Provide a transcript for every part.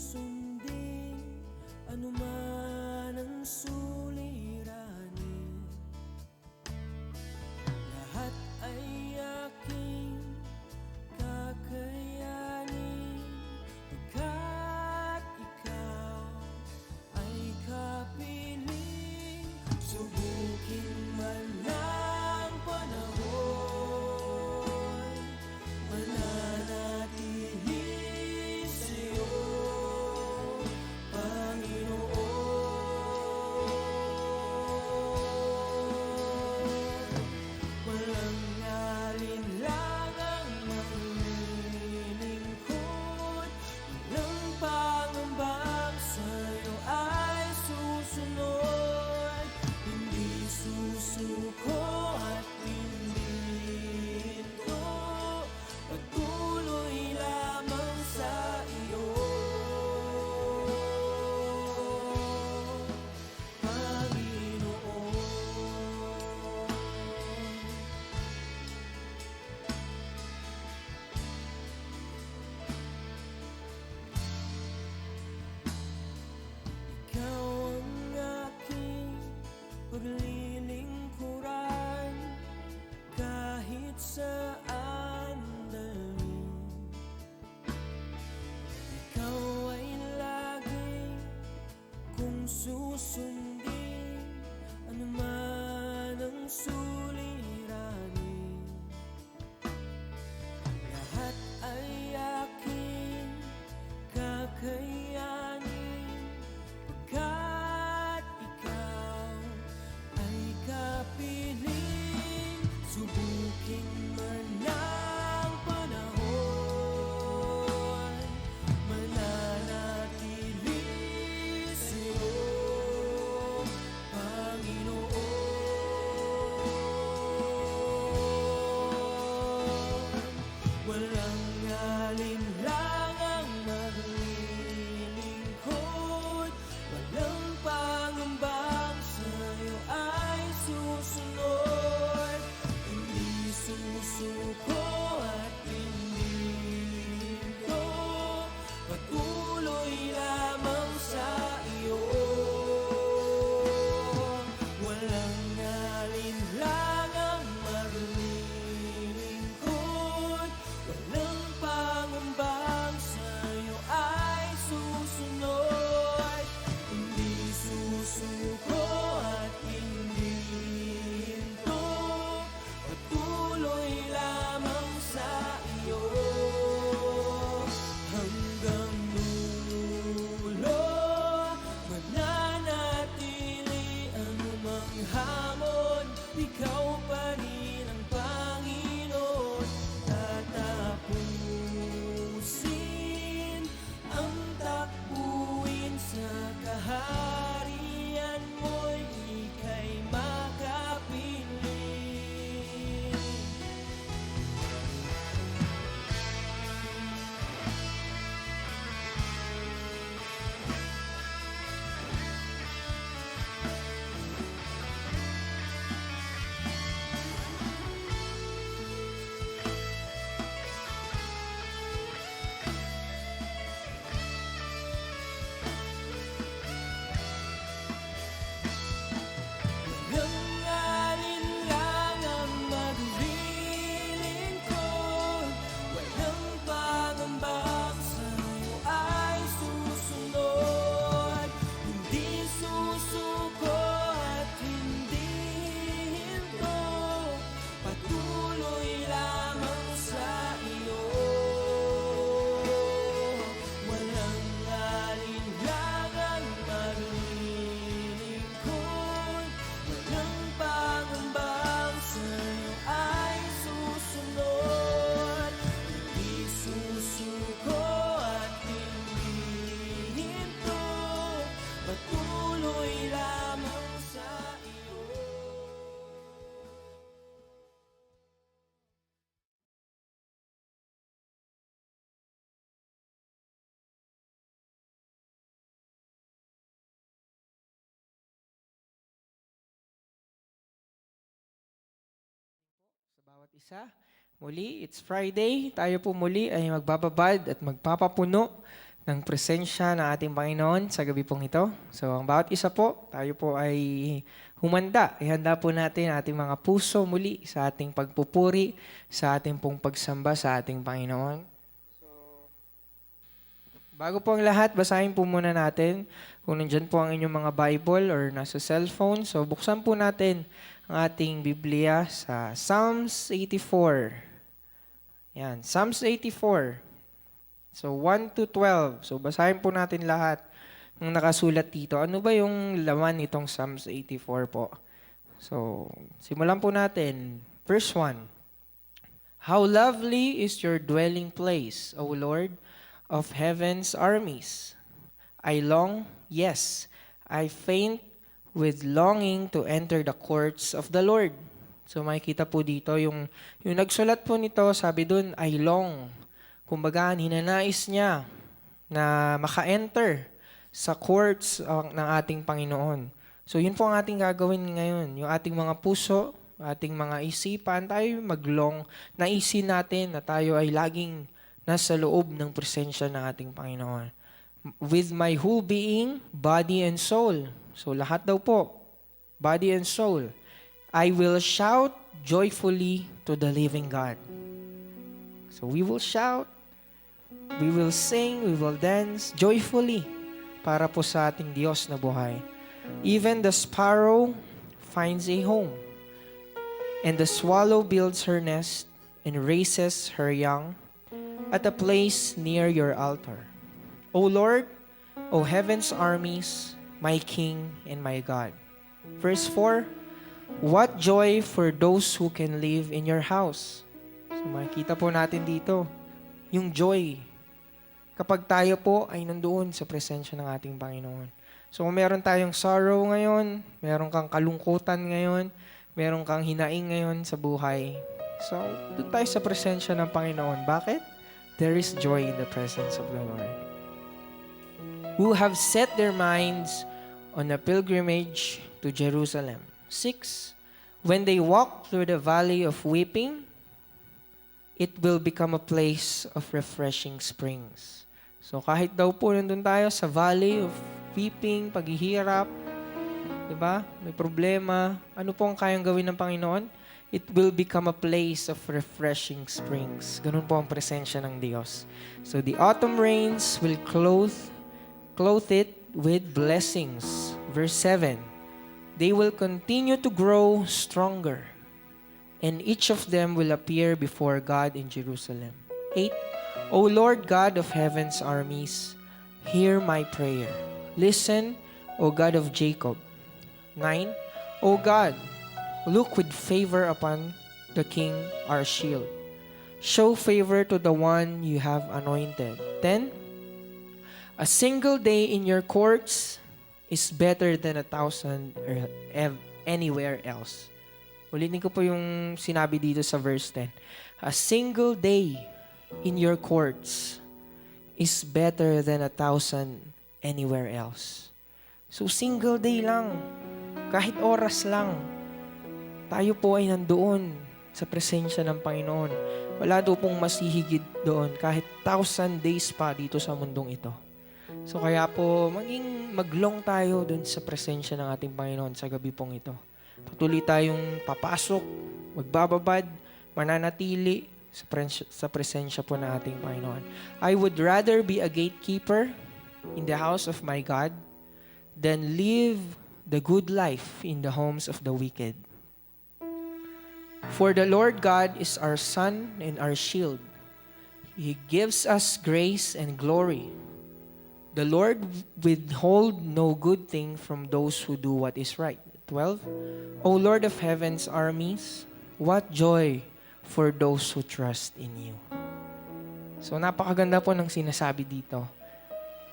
susundin anuman ang suliranin. Lahat ay aking kakayanin, pagkat ikaw ay kapiling. Subukin man ng panahon, mananatili sa'yo, Panginoon. Walang alinlangang maglilingkod, walang pangambang sa'yo ay susunod. Hindi susuko at hindi hinto, patuloy lamang sa iyo, Panginoon. Ikaw ang aking paglilingkuran, kahit saan dalhin. Ikaw ay lagi kung susundin anuman ang suliranin. Lahat ay aking kakayanin, pagkat ikaw ay kapiling. Subukin man ng panahon, mananatili sa'yo, Panginoon. Walang alinlangang maglilingkod, walang pangambang sa'yo ay susunod. Hindi susuko at hindi hinto, patuloy lamang sa iyo. Walang alinlangang maglilingkod, walang pangambang sa'yo ay susunod. Hindi susuko at hindi hinto, patuloy lamang sa iyo, hanggang dulo. Mananatili anumang hamon, ikaw pa rin ang Panginoon. Tatapusin ang takbuhin sa kaharian mo'y ika'y makapiling. Walang alinlangang maglilingkod, walang pangambang sa'yo ay susunod. Hindi susuko at hindi hinto, patuloy lamang sa iyo. Walang alinlangang maglilingkod, walang pangambang sa'yo ay susunod. Hindi susuko at hindi hinto, patuloy lamang sa iyo. Sa bawat isa, muli, it's Friday. Tayo po muli ay magbababad at magpapapuno ng presensya ng ating Panginoon sa gabi pong ito. So, ang bawat isa po, tayo po ay humanda. Ihanda po natin ang ating mga puso muli sa ating pagpupuri, sa ating pong pagsamba sa ating Panginoon. Bago po ang lahat, basahin po muna natin kung nandyan po ang inyong mga Bible or nasa cellphone. So, buksan po natin ang ating Biblia sa Psalms 84. Yan, Psalms 84. So, 1 to 12. So, basahin po natin lahat ng nakasulat dito. Ano ba yung laman nitong Psalms 84 po? So, simulan po natin. Verse 1. How lovely is your dwelling place, O Lord of heaven's armies. I long, yes, I faint with longing to enter the courts of the Lord. So, makikita po dito, yung nagsulat po nito, sabi dun, I long. Kumbaga, ninanais niya na maka-enter sa courts ng ating Panginoon. So, yun po ang ating gagawin ngayon. Yung ating mga puso, ating mga isipan, tayo maglong, naisin natin na tayo ay laging nasa loob ng presensya ng ating Panginoon. With my whole being, body and soul. So, lahat daw po, body and soul. I will shout joyfully to the living God. So, we will shout, we will sing, we will dance joyfully para po sa ating Diyos na buhay. Even the sparrow finds a home, and the swallow builds her nest and raises her young at a place near your altar. O Lord, O heaven's armies, my King and my God. Verse 4, what joy for those who can live in your house. So makikita po natin dito, yung joy. Kapag tayo po ay nandoon sa presensya ng ating Panginoon. So kung meron tayong sorrow ngayon, meron kang kalungkutan ngayon, meron kang hinaing ngayon sa buhay. So doon tayo sa presensya ng Panginoon. Bakit? There is joy in the presence of the Lord. Who have set their minds on a pilgrimage to Jerusalem. 6. When they walk through the valley of weeping, it will become a place of refreshing springs. So kahit daw po nandun tayo sa valley of weeping, paghihirap, diba? May problema, ano po ang kayang gawin ng Panginoon? It will become a place of refreshing springs. Ganun po ang presensya ng Diyos. So the autumn rains will clothe it with blessings. Verse 7. They will continue to grow stronger, and each of them will appear before God in Jerusalem. 8. O Lord God of heaven's armies, hear my prayer. Listen, O God of Jacob. 9. O God, look with favor upon the King, our shield. Show favor to the one you have anointed. 10. A single day in your courts is better than 1,000 anywhere else. Ulitin ko po yung sinabi dito sa verse 10. A single day in your courts is better than 1,000 anywhere else. So single day lang, kahit oras lang, tayo po ay nandoon sa presensya ng Panginoon. Wala daw pong masihigit doon kahit 1,000 days pa dito sa mundong ito. So kaya po, maglong tayo dun sa presensya ng ating Panginoon sa gabi pong ito. Patuloy tayong papasok, magbababad, mananatili sa presensya po ng ating Panginoon. I would rather be a gatekeeper in the house of my God than live the good life in the homes of the wicked. For the Lord God is our sun and our shield. He gives us grace and glory. The Lord withhold no good thing from those who do what is right. 12. O Lord of heaven's armies, what joy for those who trust in you. So napakaganda po ng sinasabi dito.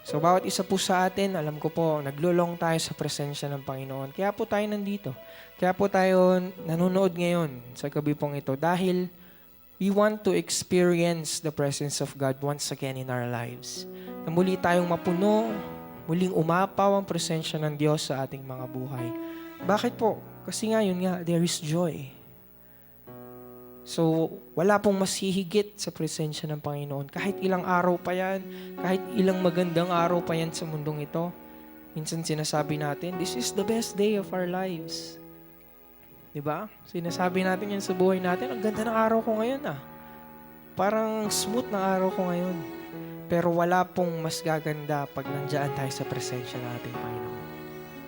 So bawat isa po sa atin, alam ko po, naglulong tayo sa presensya ng Panginoon. Kaya po tayo nandito. Kaya po tayo nanonood ngayon sa gabi pong ito dahil we want to experience the presence of God once again in our lives. Na muli tayong mapuno, muling umapaw ang presensya ng Diyos sa ating mga buhay. Bakit po? Kasi nga, yun nga, there is joy. So, wala pong mas hihigit sa presensya ng Panginoon. Kahit ilang araw pa yan, kahit ilang magandang araw pa yan sa mundong ito, minsan sinasabi natin, this is the best day of our lives. Diba? Sinasabi natin yan sa buhay natin, ang ganda ng araw ko ngayon ah. Parang smooth na araw ko ngayon. Pero wala pong mas gaganda pag nandiyan tayo sa presensya ng ating Panginoon.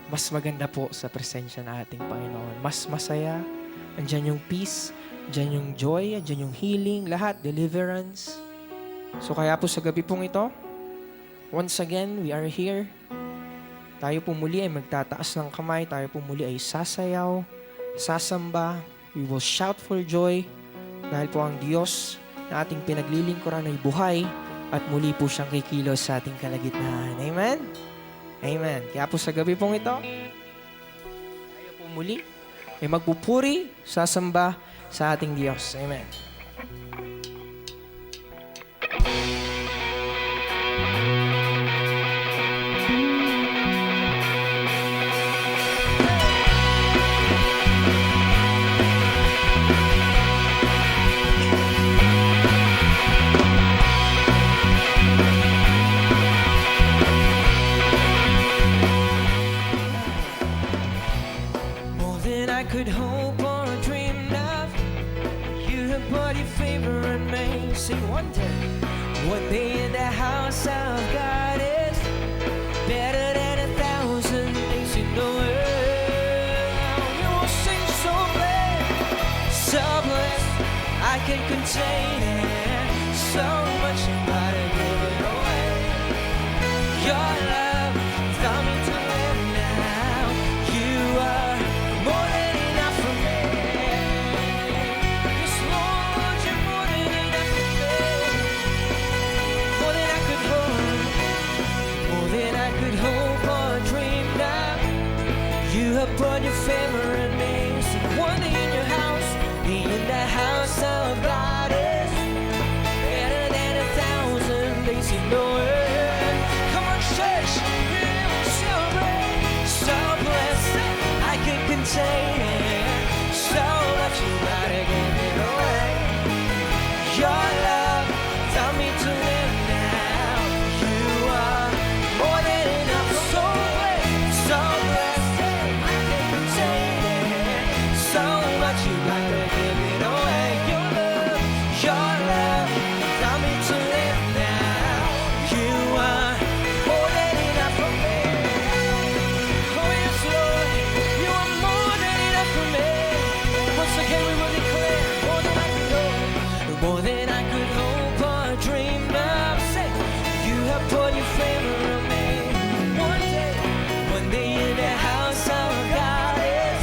Mas maganda po sa presensya ng ating Panginoon. Mas masaya, andyan yung peace, andyan yung joy, andyan yung healing, lahat, deliverance. So kaya po sa gabi pong ito, once again, we are here. Tayo po muli ay magtataas ng kamay, tayo po muli ay sasayaw, sasamba, we will shout for joy dahil po ang Diyos na ating pinaglilingkuran ay buhay at muli po siyang kikilos sa ating kalagitnaan. Amen? Amen. Kaya po sa gabi pong ito, tayo po muli ay magpupuri, sasamba sa ating Diyos. Amen. More than I could hope or dream of, you have brought your favor and me. Sing one day in the house of God is better than 1,000 days in the world. We will sing so blessed, I can contain it. So much about it, give it away. Your love taught me to live now. You are more than enough for me. Yes, Lord, you're more than enough for me. More than I could hope, more than I could hope or dream of. You have brought your favor and me. So one day in your house, be in the house of God is better than 1,000 days in the world. Come on, church, we're so blessed, I can contain it. So much you gotta give it away. Your love taught me to live now. You are more than enough. So blessed, I can contain it. So much you gotta give it away. Your love taught me to live now. You are more than enough for me. Oh yes, Lord, you are more than enough for me. Once again we will declare, more than I could hope, more than I could hope or dream of. Say, you have poured your favor on me. One day in the house of God is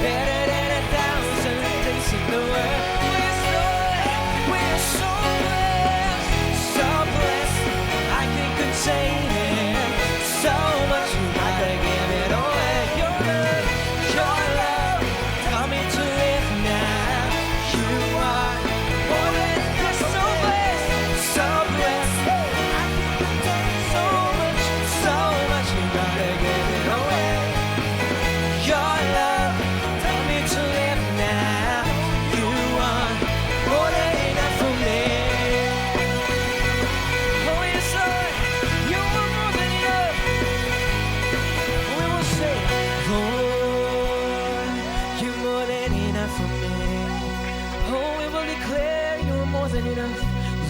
better than 1,000 days in the world. Yes, Lord, we're so blessed, I can contain it. So much you gotta give it away. Your love taught me to live now. You are more than enough. So blessed, I can contain so much you gotta give it away. Your love taught me to live now. You are more than enough for me. Oh yes, Lord, you are more than enough. We will say, Lord, you're more than enough for me. Oh, we will declare you're more than enough.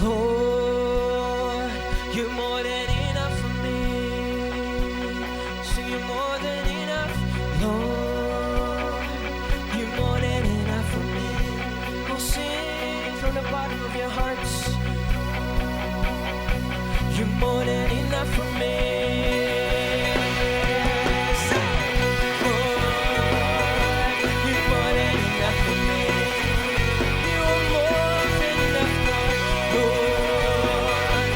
Lord, you're more than enough for me. Sing, you're more than enough. Lord, you're more than enough for me. Oh, sing from the bottom of your hearts. You're more than enough for me. Say, Lord, you're more than enough for me. You are more than enough, Lord.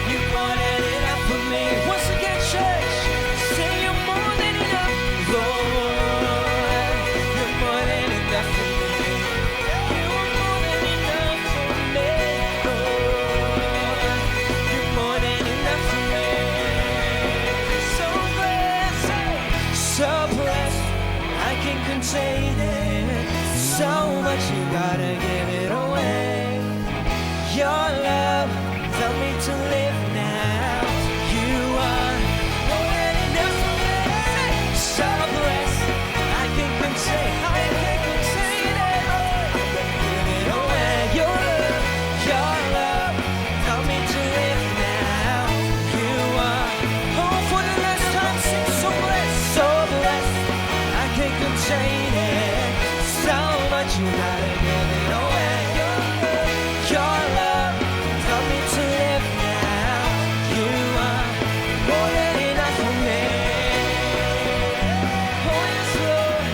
You're more than enough for me. Once again, church, say you're more than enough, Lord. You're more than enough for me. You are more than enough for me, Lord. You're more than enough for me. So blessed, I can contain it. so much you gotta give it away. Your love taught me to live now. You are more than enough for me. So blessed, I can't contain it. Give it away. Your love taught me to live now. You are, oh, for the last time, sing so blessed, I can't contain it. So much you gotta give it away. Your love taught me to live now. You are more than enough for me. Oh yes, Lord,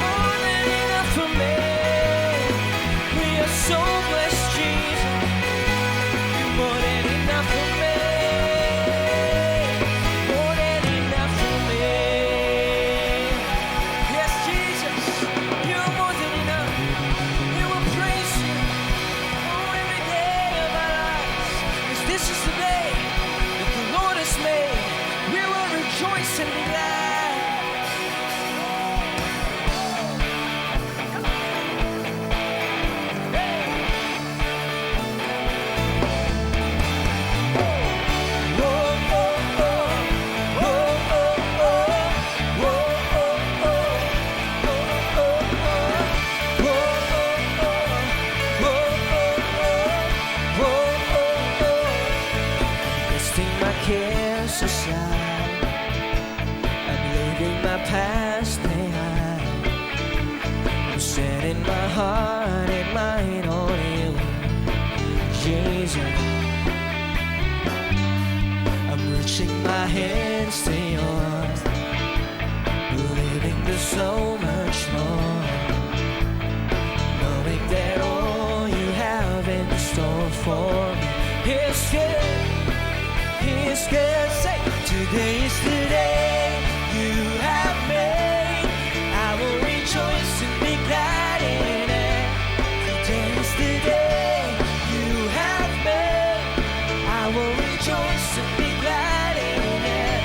more than enough for me. We are so blessed, Jesus. You're more than enough for me. More than enough for me. Yes, Jesus, you're more than enough. We will praise you, oh, every day of our lives. 'Cause this is the day that the Lord has made. We will rejoice and be glad. Resting my cares aside, I'm leaving my past behind. I'm setting my heart and mind on you, Jesus. I'm reaching my hands to yours, believing there's so much more, knowing that all you have in store for me is good. Is good. Say, today is the day you have made. I will rejoice and be glad in it. Today is the day you have made. I will rejoice and be glad in it.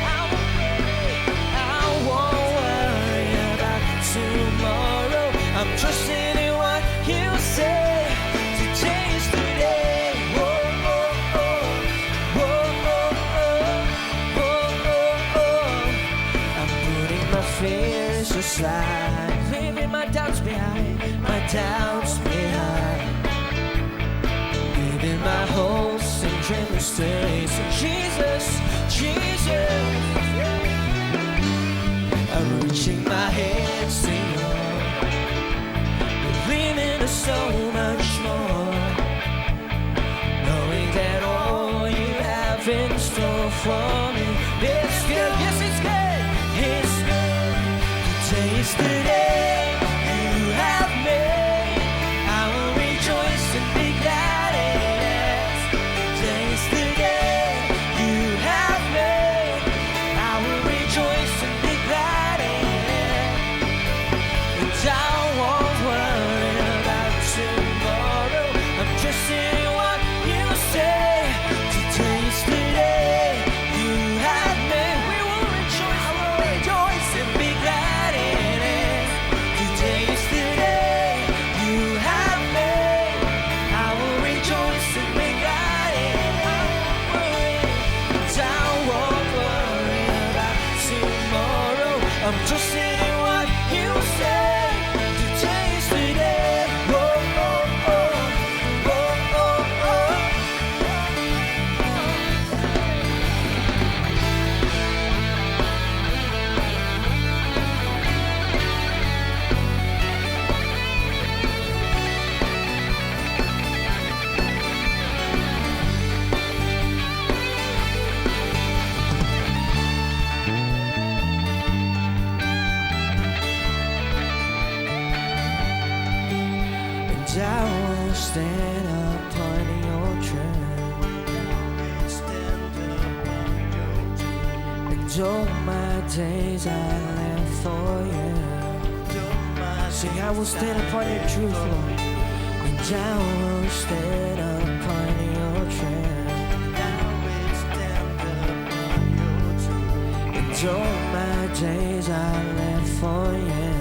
I won't worry about tomorrow. I'm trusting in what you say. Today is the day. Whoa, oh, oh. Whoa, oh, oh. I'm putting my fears aside, leaving my doubts behind, giving my hopes and dreams to you. So Jesus, I'm reaching my hands to you, believing there's so much more, knowing that all you have in store for me is good. Yes, it's good. It's good. Today is the day you have made. I will rejoice and be glad in it. Today is the day you have made. I will rejoice and be glad in it. And I won't worry about tomorrow. I'm trusting in what you say. Today is the day you have made. We will rejoice. I will rejoice and be glad in it. Today is the day you have made. I will rejoice and be glad in it. And I won't worry about tomorrow. I'm trusting in what you say. Today is the day. Oh, oh, oh. Oh, oh, oh. And I will stand upon your truth. And all my days I live for you. Sing, I will stand upon your truth, Lord. And I will stand upon your truth. And all my days I live for you.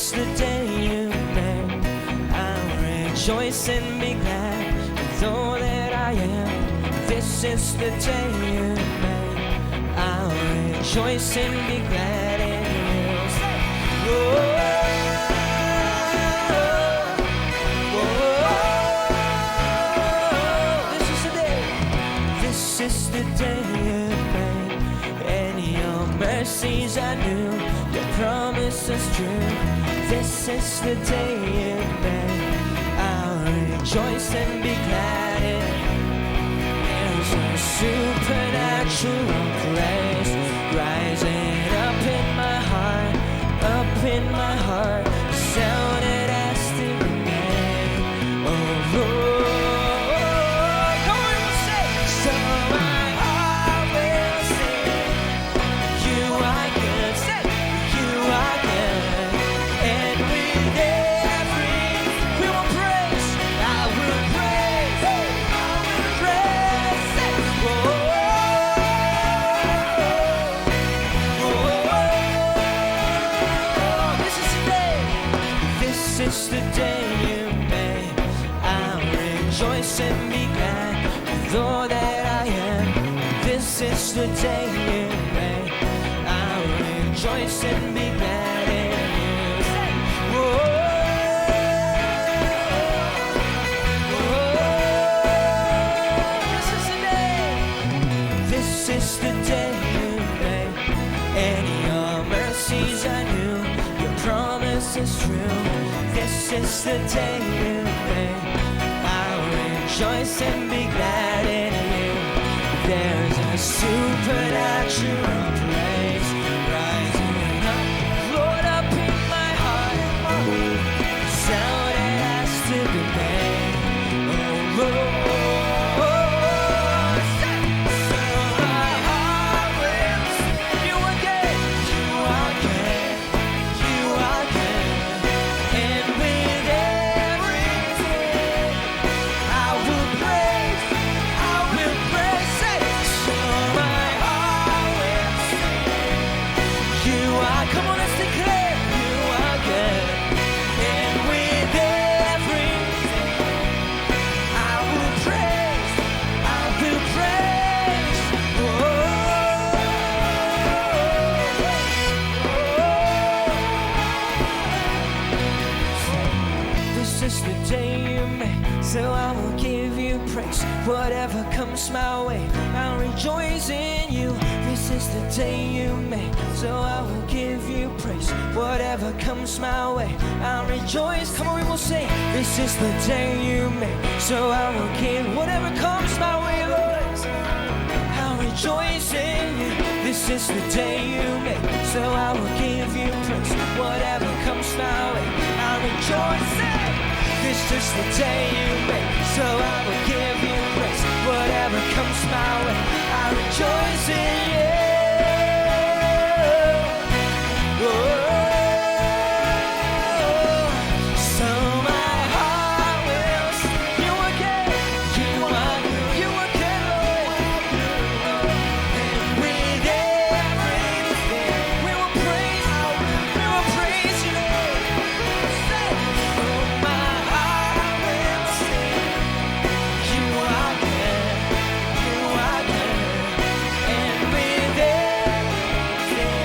is the day you made. I'll rejoice and be glad with all that I am. This is the day you made. I'll rejoice and be glad in you. Oh, this is the day. This is the day you made. And your mercies are new. Your promise is true. This is the day you made. I'll rejoice and be glad in it. There's a supernatural grace rising up in my heart, up in my heart. Sounded as to remain. Oh, Lord. Come on, we'll say. So my heart will sing. You are good. Say, you are good. And with every we will praise. I will praise. I will praise. Say, this is the day. This is the day you made. I'll rejoice and be glad with all that I am. This is the day you made. I'll rejoice and be glad in you. Say, whoa, this is the day. This is the day you made. And your mercies are new. Your promise is true. This is the day you made. I'll rejoice and be glad in you. There's a supernatural praise rising up, Lord, up in my heart. Sound it has to be made. Oh, Lord. So my heart will sing. You are good. You are good. You are good. And with everything, I will praise. I will praise. Say, so my heart will sing. You are, come on, let's declare. You are good. And with everything, I will praise. I will praise. This is the day you made, so I will give you praise. Whatever comes my way, I'll rejoice in you. This is the day you made, so I will give you praise. Whatever comes my way, I'll rejoice. Come on, we will sing. This is the day you made, so I will give whatever comes my way, Lord. I'll rejoice in you. This is the day you made, so I will give you praise. Whatever comes my way, I'll rejoice in. This is the day you made, so I will give you praise. Whatever comes my way, I rejoice in you. So my heart will sing. You are good. You are good. You are good, Lord. And with everything, we will praise. We will praise you, Lord. Say, oh, my heart will sing. You are good. You are good. And with everything,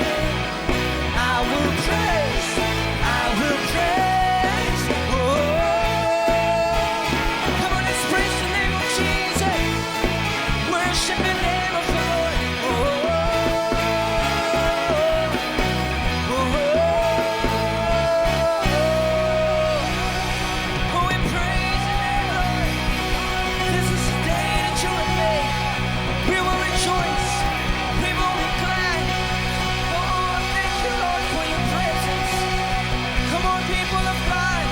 I will praise. I will praise. Oh, come on, let's praise the name of Jesus. Worship the name of the Lord. Oh, we praise the name, Lord. This is the day that you have made. We will rejoice. We will be glad. Oh, thank you, Lord, for your presence. Come on, people of God.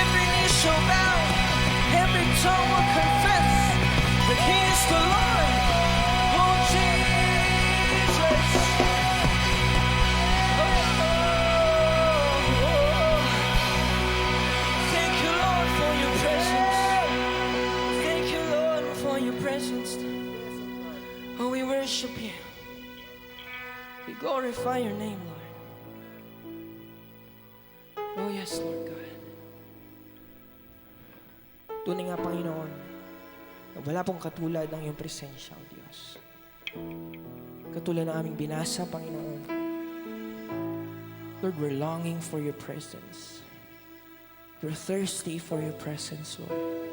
Every knee shall bow. Every tongue will confess that He is the Lord. Oh, Jesus. Thank you, Lord, for your presence. Thank you, Lord, for your presence. Oh, we worship you. We glorify your name, Lord. Yes, Lord God. Tunay nga, Panginoon, na wala pong katulad ng iyong presensya, O Diyos. Katulad ng aming binasa, Panginoon. Lord, we're longing for your presence. We're thirsty for your presence, Lord.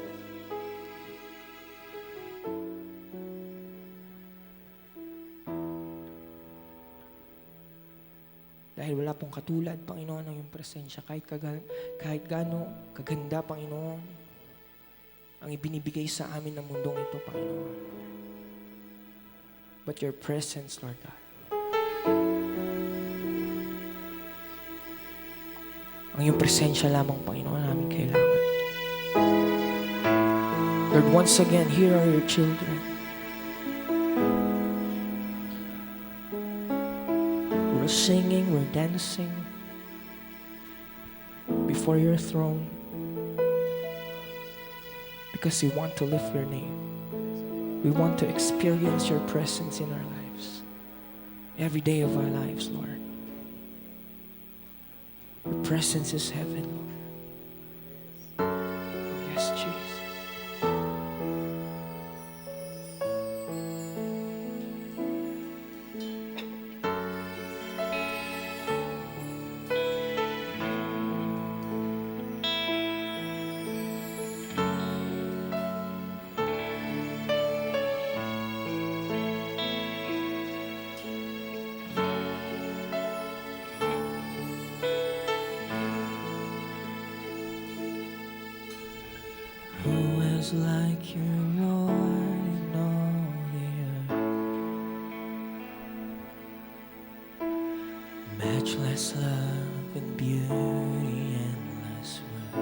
Dahil wala pong katulad, Panginoon, ng iyong presensya. Kahit gaano kaganda, Panginoon, ang ibinibigay sa amin ng mundong ito, Panginoon. But your presence, Lord God. Ang iyong presensya lamang, Panginoon, namin kailangan. Lord, once again, here are your children. We're singing, we're dancing before your throne because we want to lift your name. We want to experience your presence in our lives, every day of our lives, Lord. Your presence is heaven, Lord. Oh, yes, Jesus. Who is like you, Lord, in all the earth? Matchless love and beauty, endless worth.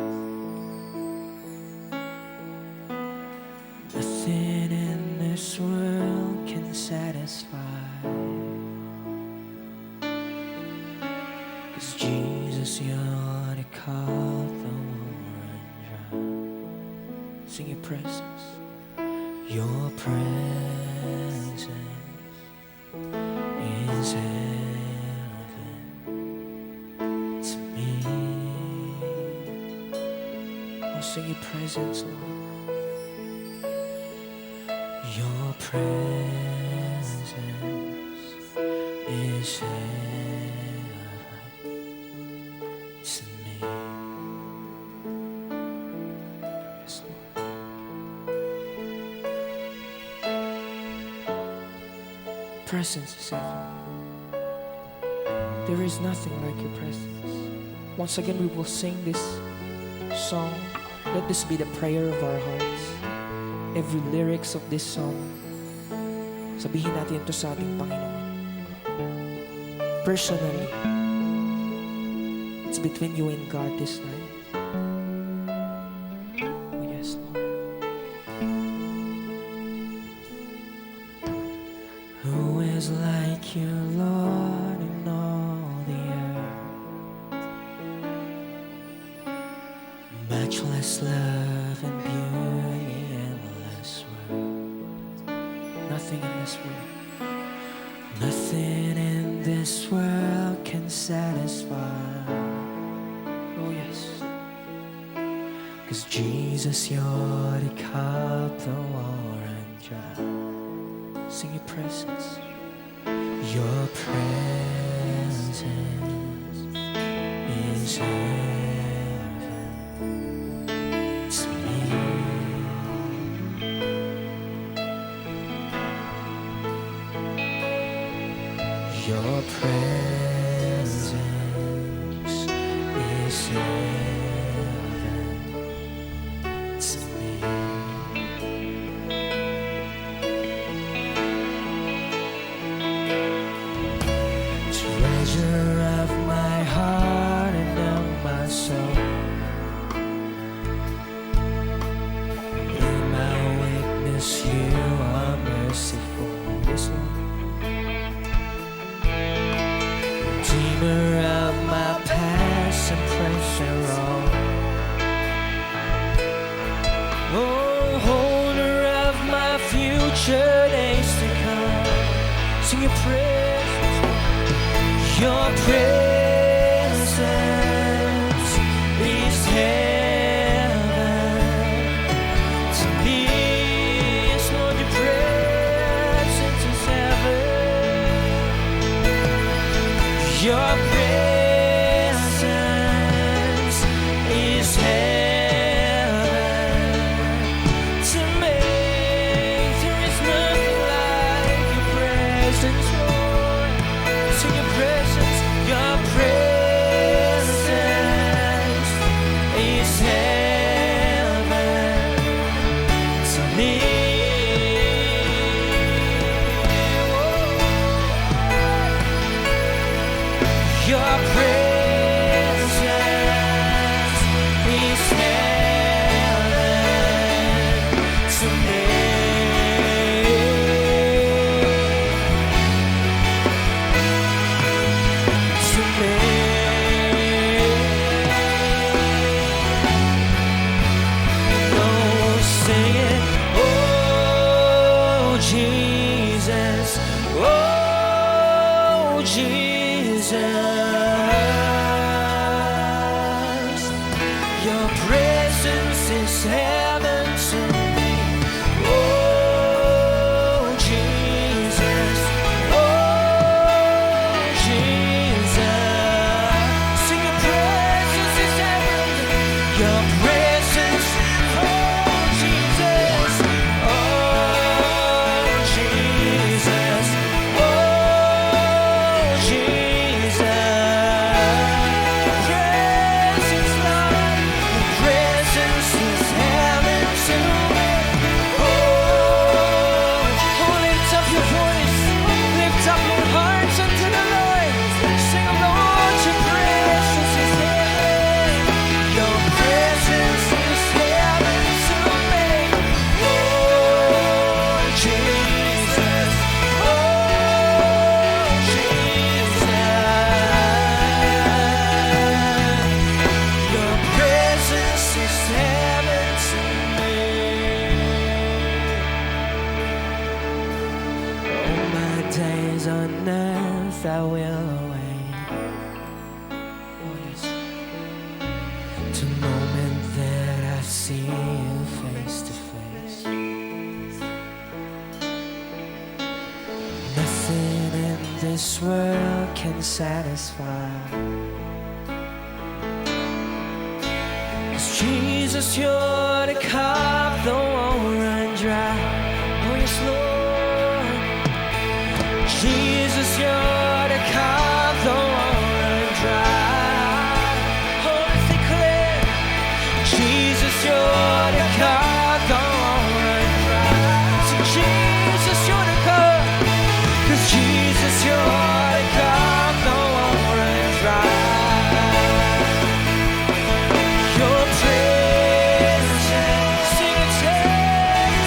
Nothing in this world can satisfy. 'Cause Jesus, you're the cup that won't run dry. Sing your presence. Your presence is heaven to me. Oh, sing your presence, Lord. Your presence is heaven to me. Yes, Lord. Presence is heaven. There is nothing like your presence. Once again, we will sing this song. Let this be the prayer of our hearts. Every lyrics of this song, sabihin natin ito sa ating Panginoon. Personally, it's between you and God this night. Oh, yes, Lord. Who is like you, Lord, in all the earth? Matchless love and beauty, endless worth. Nothing in this world, nothing in this world can satisfy. Oh, yes. 'Cause Jesus, you're the cup that won't run dry. Sing your presence. Your presence is heaven to me. Your presence is heaven to me. Treasure of my heart and of my soul. In my weakness, you are merciful. Yes, Lord. Redeemer of my past and present wrong. Oh, holder of my future days to come. Sing your presence. Your presence Your presence is heaven to me. To me. Oh, sing it. Oh, Jesus. Oh, Jesus. Your presence is heaven to me. Oh, Jesus. Oh, Jesus. Sing your presence is heaven. Your presence. Oh, Jesus. Oh, Jesus. Oh, Jesus. Presence, Lord. Your presence is heaven to me. Oh, lift up your voice. Lift up your hearts unto the Lord. Sing, Lord, your presence is heaven. Your presence is heaven to me. Oh, Jesus. Oh, Jesus. Your presence is heaven to me. All my days on earth I will await. Oh yes. To the moment that I see you face to face. Nothing in this world can satisfy. 'Cause Jesus, you're the cup that won't run dry. Oh yes, Lord. Jesus, you're the cup that won't run dry. Oh, let's declare. Jesus, you're the cup that won't run dry. So Jesus, you're the cup. 'Cause Jesus, you're the cup that won't run dry. Your presence, sing it,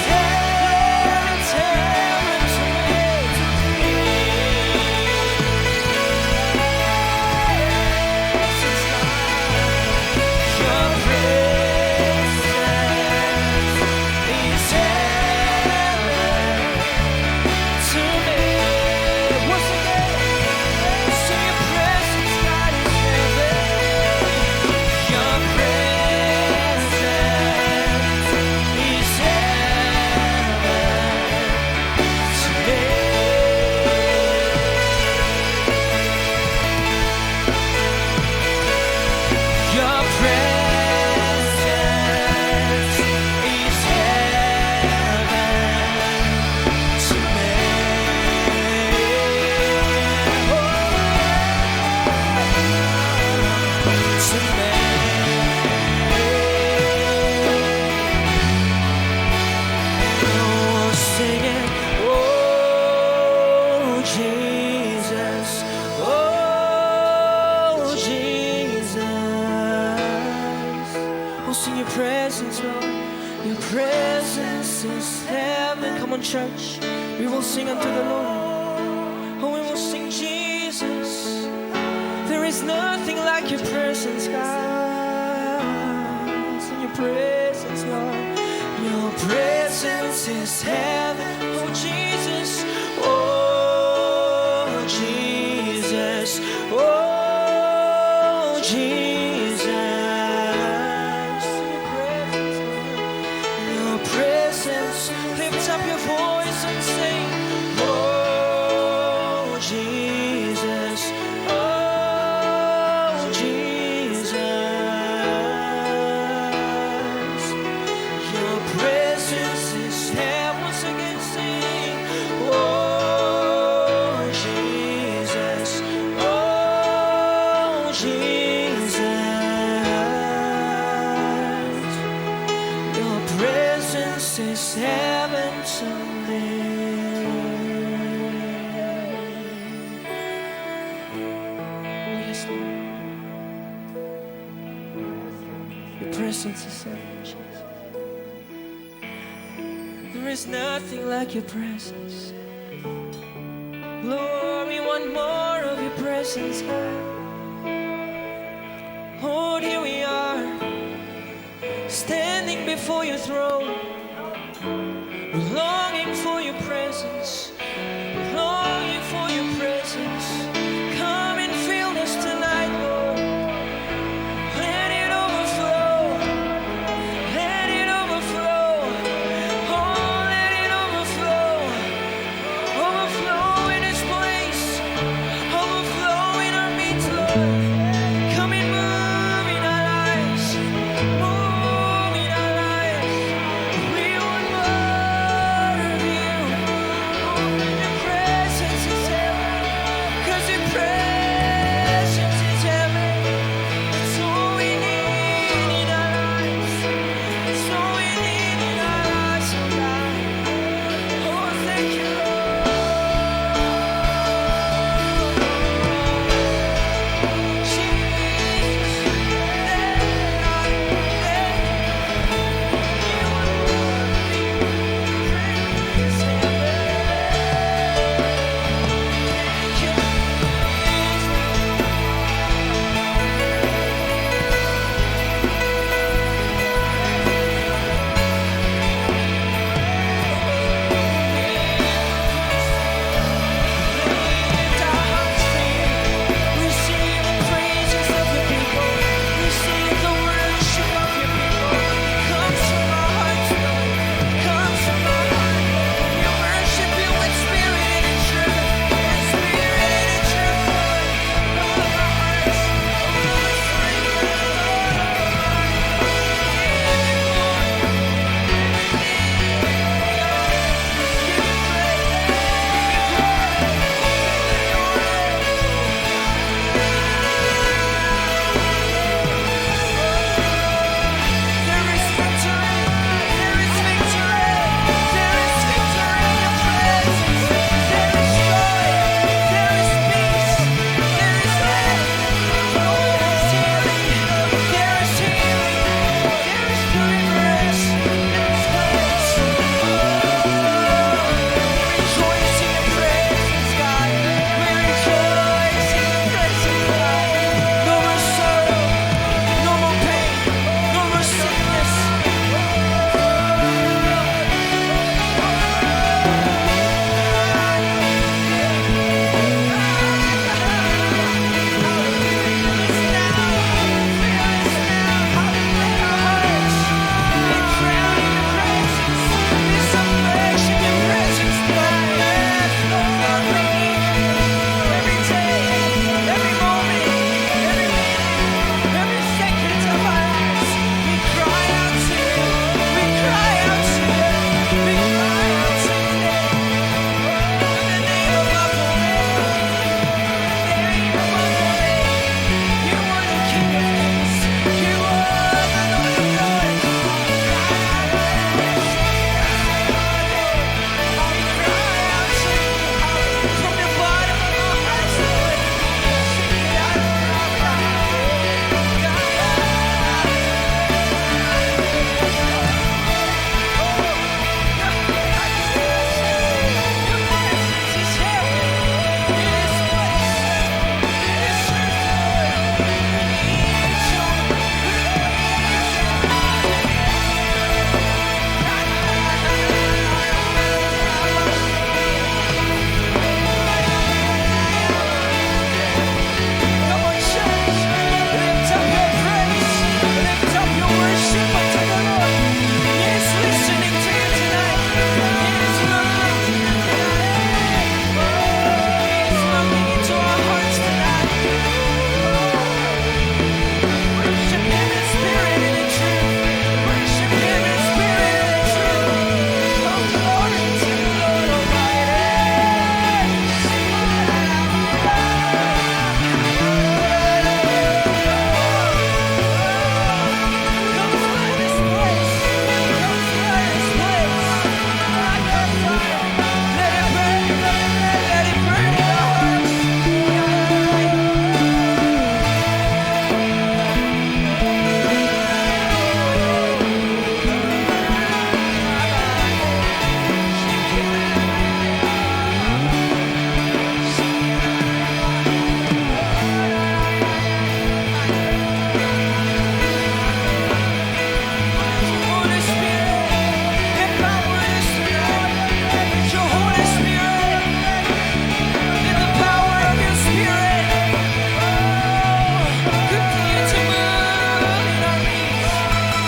heaven to me. Your presence is heaven to me. Once again, sing your presence, God is heaven. Your presence is heaven to me. Your presence is heaven to me. To me. Oh, sing it. Oh, Jesus. Oh, Jesus. Oh, sing your presence, Lord. Your presence is heaven. Come on, church. We will sing unto the Lord. Oh, we will sing Jesus. There is nothing like your presence, God. Sing your presence, Lord. Your presence is heaven. Oh, Jesus. Oh, Jesus. Oh, Jesus. Sing your presence, Lord. Your presence. Lift up your voice and sing. Oh, Jesus. Oh, Jesus. Your presence is heaven. Once again. This is heaven to me. Oh, yes, Lord. Your presence is heaven, Jesus. There is nothing like your presence. Lord, we want more of your presence, God. Lord, here we are, standing before your throne. We're longing for your presence, longing for your presence. Come and fill us tonight, Lord. Let it overflow, let it overflow. Oh, let it overflow, overflow in this place, overflow in our midst, Lord. Come and move in our lives, move in our lives. We want more of you. Open your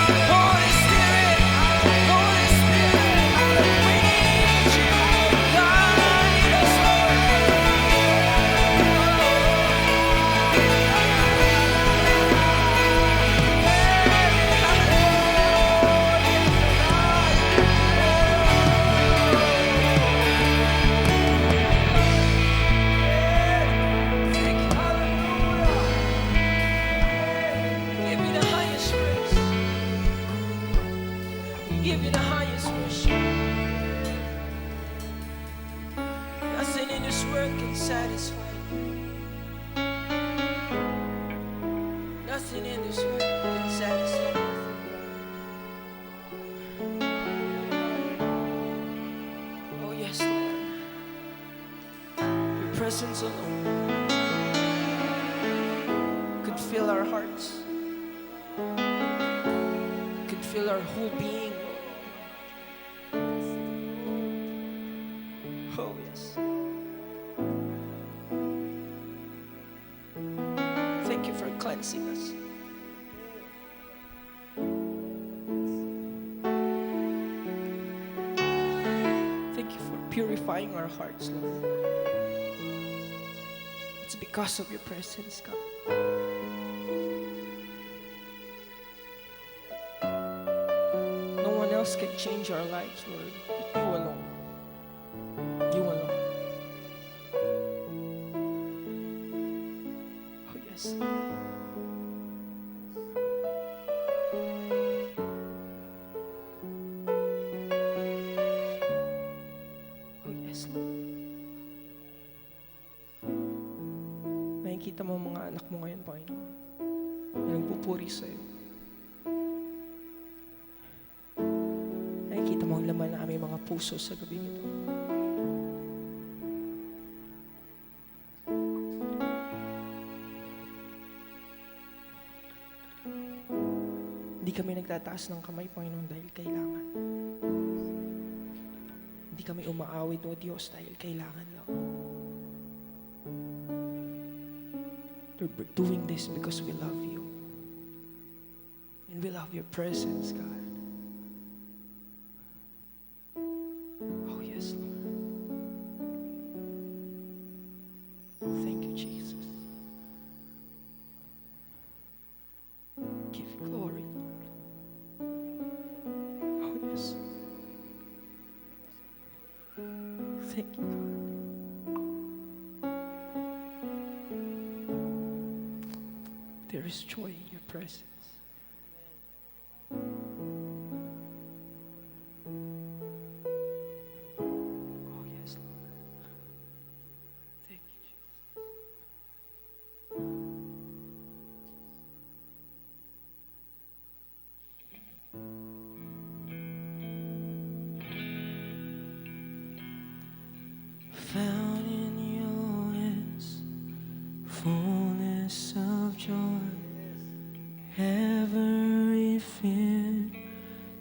Holy Spirit, Holy Spirit, we need you. Guide us, give you the highest praise. Give you the highest worship. Nothing in this world can satisfy. Nothing in this world can satisfy. Oh yes, Lord. Your presence alone could fill our hearts, could fill our whole being. Oh yes. Thank you for cleansing us. Thank you for purifying our hearts, Lord. It's because of your presence, God. No one else can change our lives, Lord, but you alone. You alone. Oh yes. Oh yes, Lord. Nakikita mo ang mga anak mo ngayon, Panginoon, na nagpupuri sa'yo. Nakikita mo ang laman ng aming mga puso sa gabi ito. Hindi kami nagtataas ng kamay, Panginoon, dahil kailangan. Hindi kami umaawit, O Diyos, dahil kailangan lang. Lord, we're doing this because we love you. And we love your presence, God. Oh, yes, Lord. Thank you, Jesus. Give you glory, Lord. Oh, yes. Thank you, God. There is joy in your presence. Oh, yes, Lord. Thank you, Jesus. Found in your hands, fullness of joy, every fear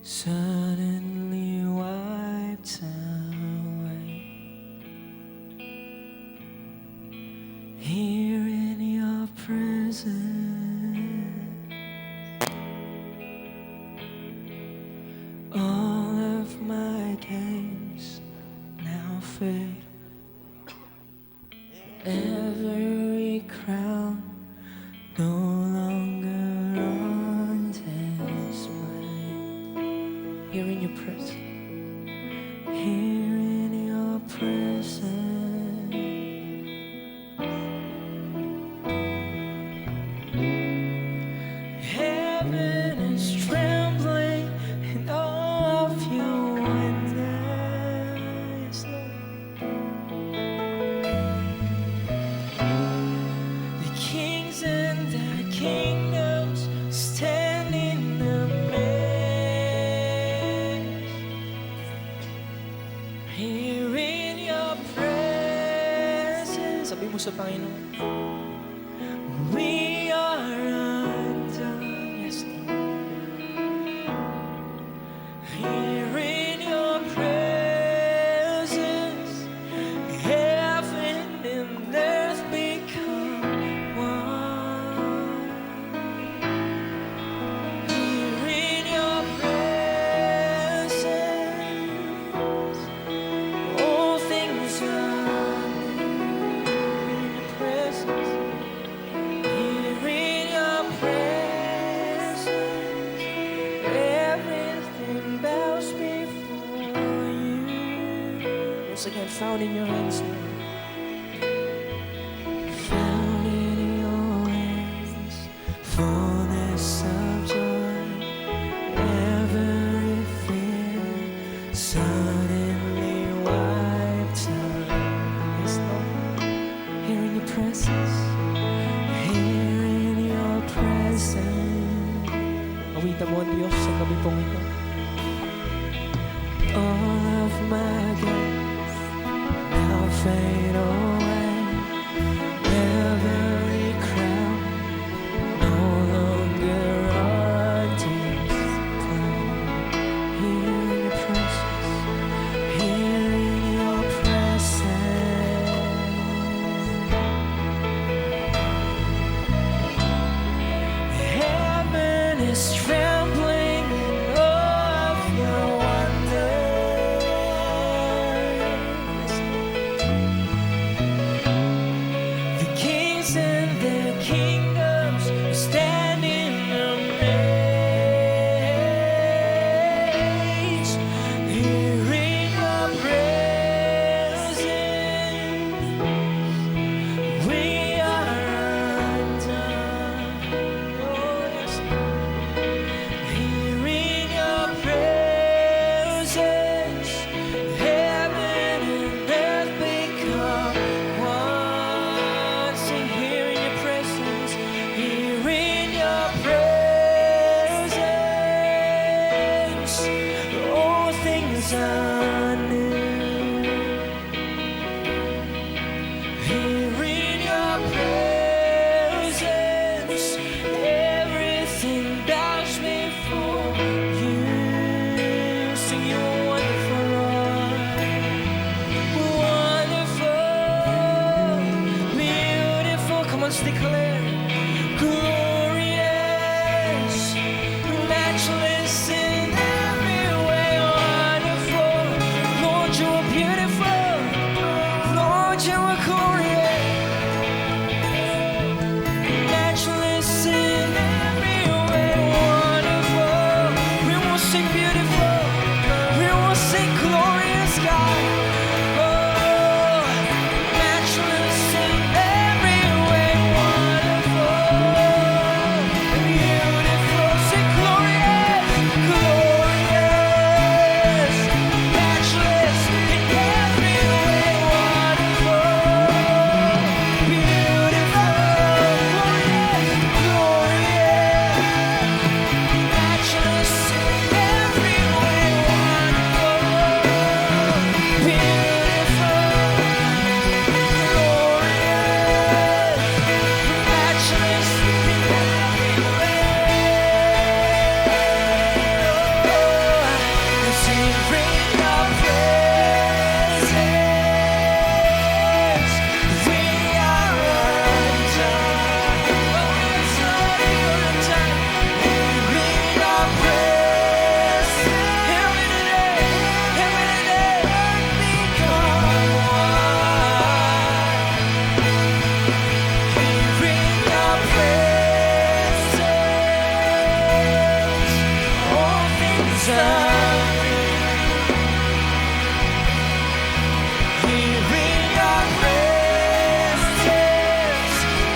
suddenly wiped away. Here in your presence, all of my games now fade. Every crown no longer on display. Here in your presence, here in your presence, heaven is trembling in all of your wonders, Lord. The kings and the kingdoms stand in the midst. Here in your presence, sabi mo sa Panginoon, we are undone. Yes, Lord. Here in your presence, heaven and earth become one. Here in your once again, found in your hands, Lord. Found in your hands, fullness of joy, every fear suddenly wiped away. Yes, Lord. Here in your presence, here in your presence, Awitan mo ang Diyos sa gabi pong ito. all of my guilt now fade away. Every crown no longer on display. Here in your presence, here in your presence. Heaven is trembling of your wonders. The kings and their kingdoms stand in amaze. Here in your presence, we are undone. Oh, yes. Here in your presence, heaven and earth become one. Sing, here in your presence, here in your presence, all things are new. Here in your presence, everything bows before you. Sing, you are wonderful, Lord. Wonderful, beautiful. Come on, declare. Glorious, matchless in every way. Wonderful, Lord, you are beautiful. Lord, you are glorious. Matchless in every way, wonderful. We will sing beautiful. We will sing glorious, God. Oh, matchless in every way, wonderful, beautiful. Sing glorious, glorious, matchless in every way, wonderful, beautiful, glorious, glorious, matchless in every way, wonderful, beautiful, glorious, matchless in every way. Sing, bring your presence. We are undone. Oh, yes, Lord, you're undone. Bring your presence. Heaven and earth become one. Bring your presence. All things are here in your presence,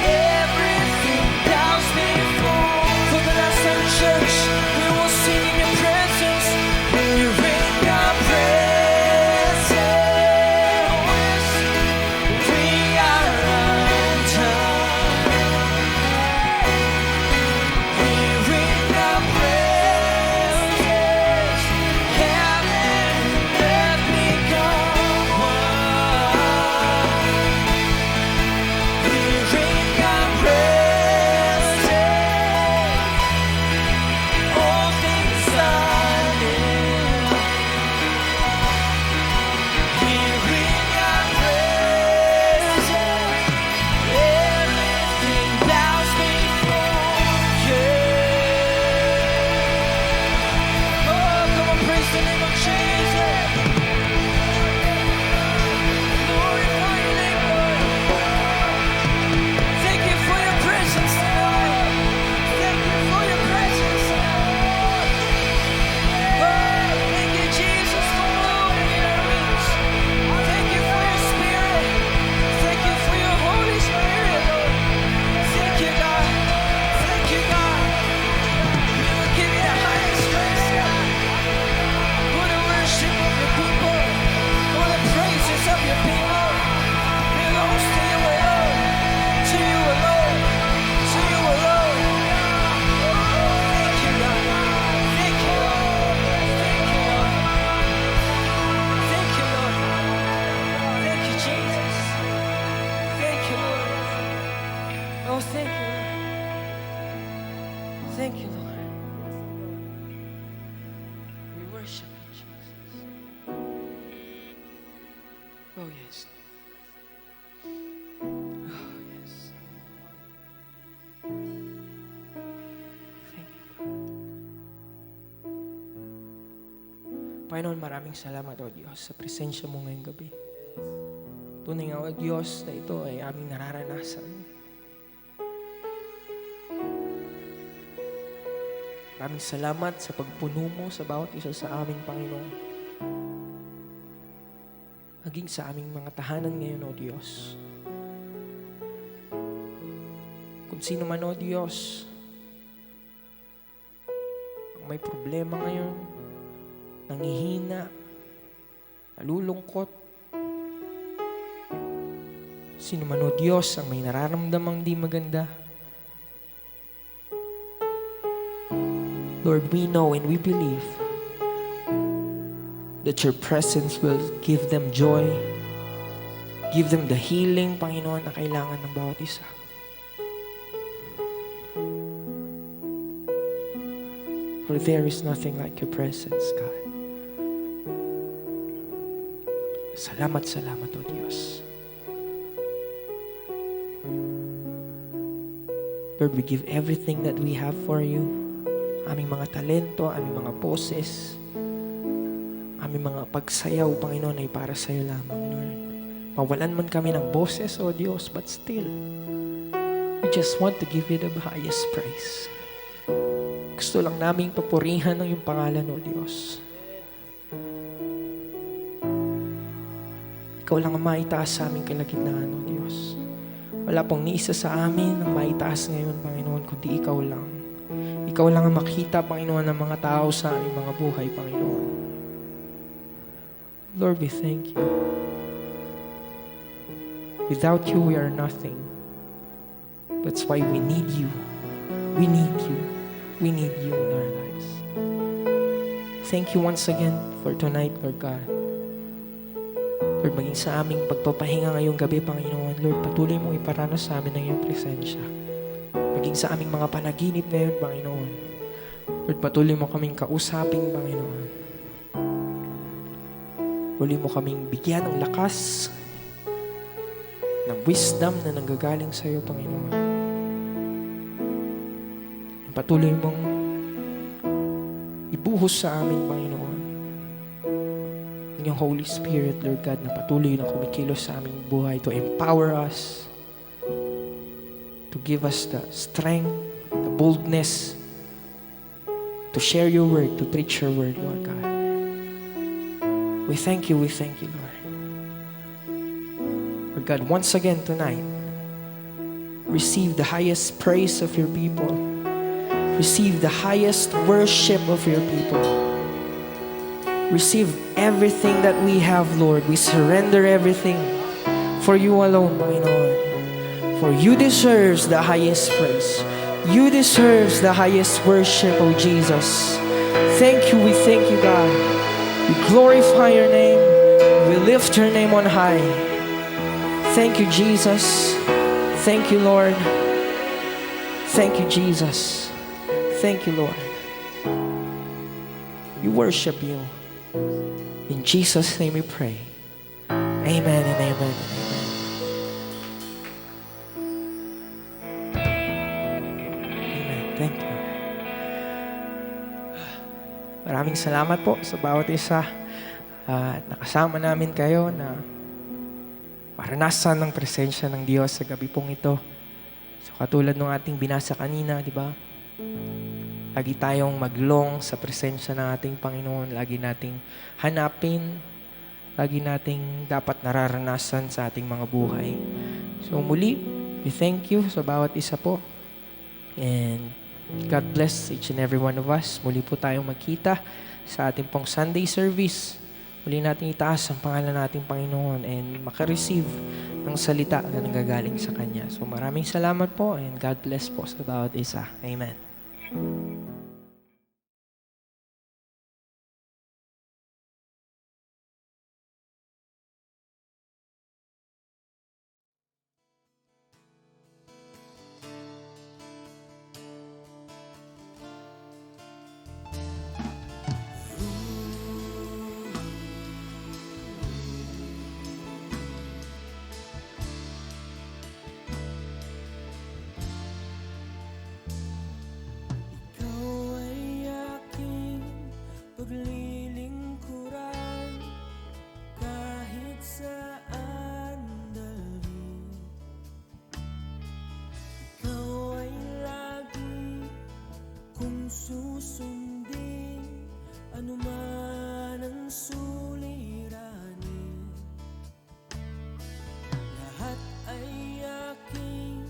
everything bows before. For the last time, church, we will sing in your presence. Here in your presence, we are undone. Here in your presence, worship you, Jesus. Oh, yes. Oh, yes. Thank you, God. Panginoon, maraming salamat, O Diyos, sa presensya mo ngayong gabi. Tunay nga, O Diyos, na ito ay aming nararanasan. Maraming salamat sa pagpuno mo sa bawat isa sa amin, Panginoon. Maging sa aming mga tahanan ngayon, O Diyos. Kung sino man, O Diyos, ang may problema ngayon, nangihina, nalulungkot, sino man, O Diyos, ang may nararamdamang di maganda, Lord, we know and we believe that your presence will give them joy, give them the healing, Panginoon, na kailangan ng bawat isa. For there is nothing like your presence, God. Salamat, salamat, O Diyos. Lord, we give everything that we have for you. Aming mga talento, aming mga boses, aming mga pagsayaw, Panginoon, ay para sa iyo lamang, Lord. Mawalan man kami ng boses, O Diyos, but still, we just want to give you the highest praise. Gusto lang naming papurihan ng iyong pangalan, O Diyos. Ikaw lang ang maitaas sa aming kalagitnaan, O Diyos. Wala pong ni isa sa amin ang maitaas ngayon, Panginoon, kundi ikaw lang. Ikaw lang ang makita, Panginoon, ng mga tao sa aming mga buhay, Panginoon. Lord, we thank you. Without you, we are nothing. That's why we need you. We need you. We need you in our lives. Thank you once again for tonight, Lord God. Lord, maging sa aming pagpapahinga ngayong gabi, Panginoon, Lord, patuloy mo iparanas sa amin ng iyong presensya. Maging sa aming mga panaginip ngayon, Panginoon. Lord, patuloy mo kaming kausapin, Panginoon. Patuloy mo kaming bigyan ng lakas, ng wisdom na nanggagaling sa iyo, Panginoon. Patuloy mong ibuhos sa amin, Panginoon. Ang iyong Holy Spirit, Lord God, na patuloy na kumikilos sa aming buhay to empower us, to give us the strength, the boldness to share your word, to preach your word, Lord God. We thank you, Lord. Lord God, once again tonight, receive the highest praise of your people. Receive the highest worship of your people. Receive everything that we have, Lord. We surrender everything for you alone, Panginoon. For you deserves the highest praise. You deserves the highest worship, O Jesus. Thank you, we thank you, God. We glorify your name. We lift your name on high. Thank you, Jesus. Thank you, Lord. Thank you, Jesus. Thank you, Lord. We worship you. In Jesus' name we pray. Amen and amen and amen. Thank you. Maraming salamat po sa bawat isa at nakasama namin kayo na maranasan ng presensya ng Diyos sa gabi pong ito. So katulad ng ating binasa kanina, di ba? Lagi tayong maglong sa presensya ng ating Panginoon. Lagi nating hanapin. Lagi nating dapat nararanasan sa ating mga buhay. So muli, we thank you sa bawat isa po. And God bless each and every one of us. Muli po tayong magkita sa ating pong Sunday service. Muli natin itaas ang pangalan nating Panginoon and makareceive ng salita na nanggagaling sa Kanya. So maraming salamat po and God bless po sa bawat isa. Amen. susundin anuman ang suliranin. Lahat ay aking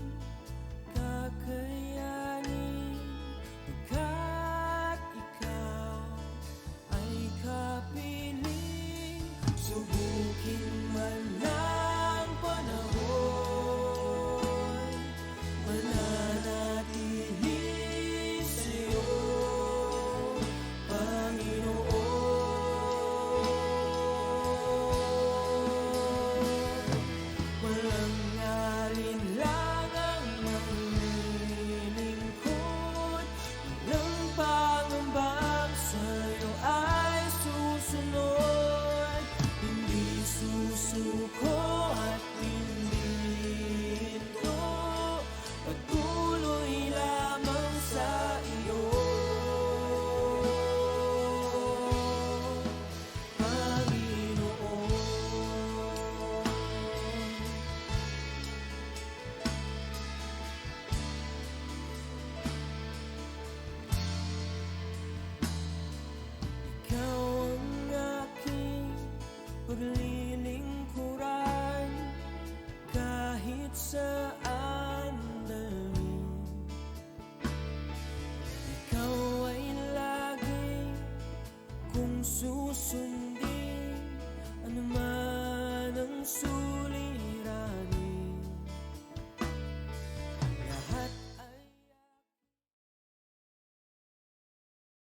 kakayanin, pagkat ikaw ay kapiling. Subukin man ng panahon, mananatili sa'yo, Panginoon. Walang alinlangang maglilingkod, walang pangambang sa'yo ay susunod. Hindi susuko at hindi ito, patuloy lamang sa iyo, Panginoon. Ikaw ang aking paglilingkuran, kahit saan dalhin. Ikaw ay lagi kong susunod.